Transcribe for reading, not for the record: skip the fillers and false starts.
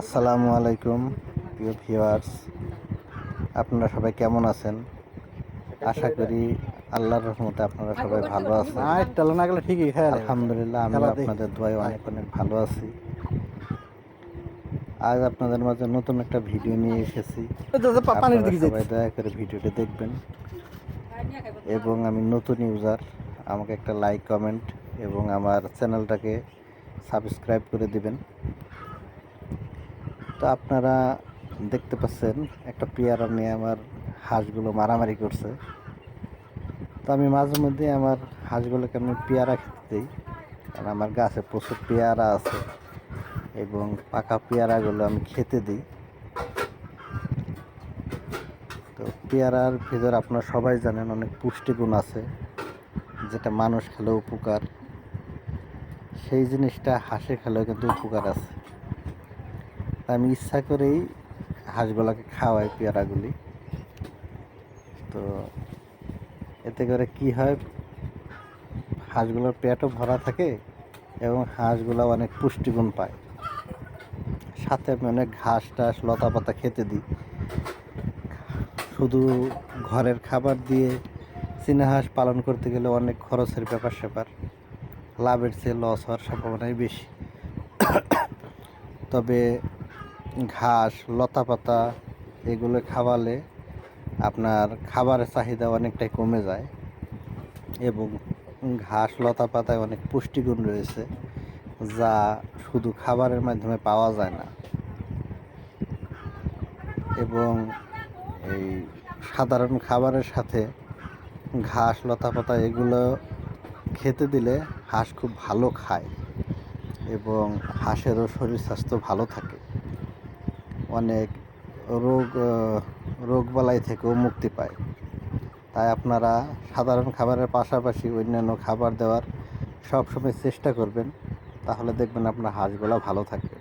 আসসালামু আলাইকুম প্রিয় ভিউয়ার্স, আপনারা সবাই কেমন আছেন? আশা করি আল্লাহর রহমতে আপনারা সবাই ভালো আছেন। আলহামদুলিল্লাহ, আমি আপনাদের দোয়ায় অনেক অনেক ভালো আছি। আজ আপনাদের মাঝে নতুন একটা ভিডিও নিয়ে এসেছি। আপনারা সবাই দয়া করে ভিডিওটি দেখবেন এবং আমি নতুন ইউজার, আমাকে একটা লাইক কমেন্ট এবং আমার চ্যানেলটাকে সাবস্ক্রাইব করে দিবেন। তো আপনারা দেখতে পাচ্ছেন একটা পেয়ারা নিয়ে আমার হাঁসগুলো মারামারি করছে। তো আমি মাঝে মধ্যে আমার হাঁসগুলোকে আমি পেয়ারা খেতে দিই, কারণ আমার গাছে প্রচুর পেয়ারা আছে এবং পাকা পেয়ারাগুলো আমি খেতে দিই। তো পেয়ারার ভিতর আপনারা সবাই জানেন অনেক পুষ্টিগুণ আছে, যেটা মানুষ খেলেও উপকার, সেই জিনিসটা হাঁসে খেলেও কিন্তু উপকার আছে। আমি ইচ্ছা করেই হাঁসগুলোকে খাওয়াই পেয়ারাগুলি। তো এতে করে কি হয়, হাঁসগুলোর পেটও ভরা থাকে এবং হাঁসগুলো অনেক পুষ্টিগুণ পায়। সাথে আমি অনেক ঘাস টাস লতা পাতা খেতে দিই। শুধু ঘরের খাবার দিয়ে চীনা হাঁস পালন করতে গেলে অনেক খরচের ব্যাপার স্যাপার, লাভের চেয়ে লস হওয়ার সম্ভাবনাই বেশি। তবে ঘাস লতা পাতা এগুলো খাওয়ালে আপনার খাবারের চাহিদা অনেকটাই কমে যায় এবং ঘাস লতা পাতায় অনেক পুষ্টিগুণ রয়েছে, যা শুধু খাবারের মাধ্যমে পাওয়া যায় না। এবং এই সাধারণ খাবারের সাথে ঘাস লতা পাতা এগুলো খেতে দিলে হাঁস খুব ভালো খায় এবং হাঁসেরও শরীর স্বাস্থ্য ভালো থাকে, অনেক রোগবালাই থেকেও মুক্তি পায়। তাই আপনারা সাধারণ খাবারের পাশাপাশি অন্যান্য খাবার দেওয়ার সবসময় চেষ্টা করবেন, তাহলে দেখবেন আপনার হাঁসগুলো ভালো থাকবে।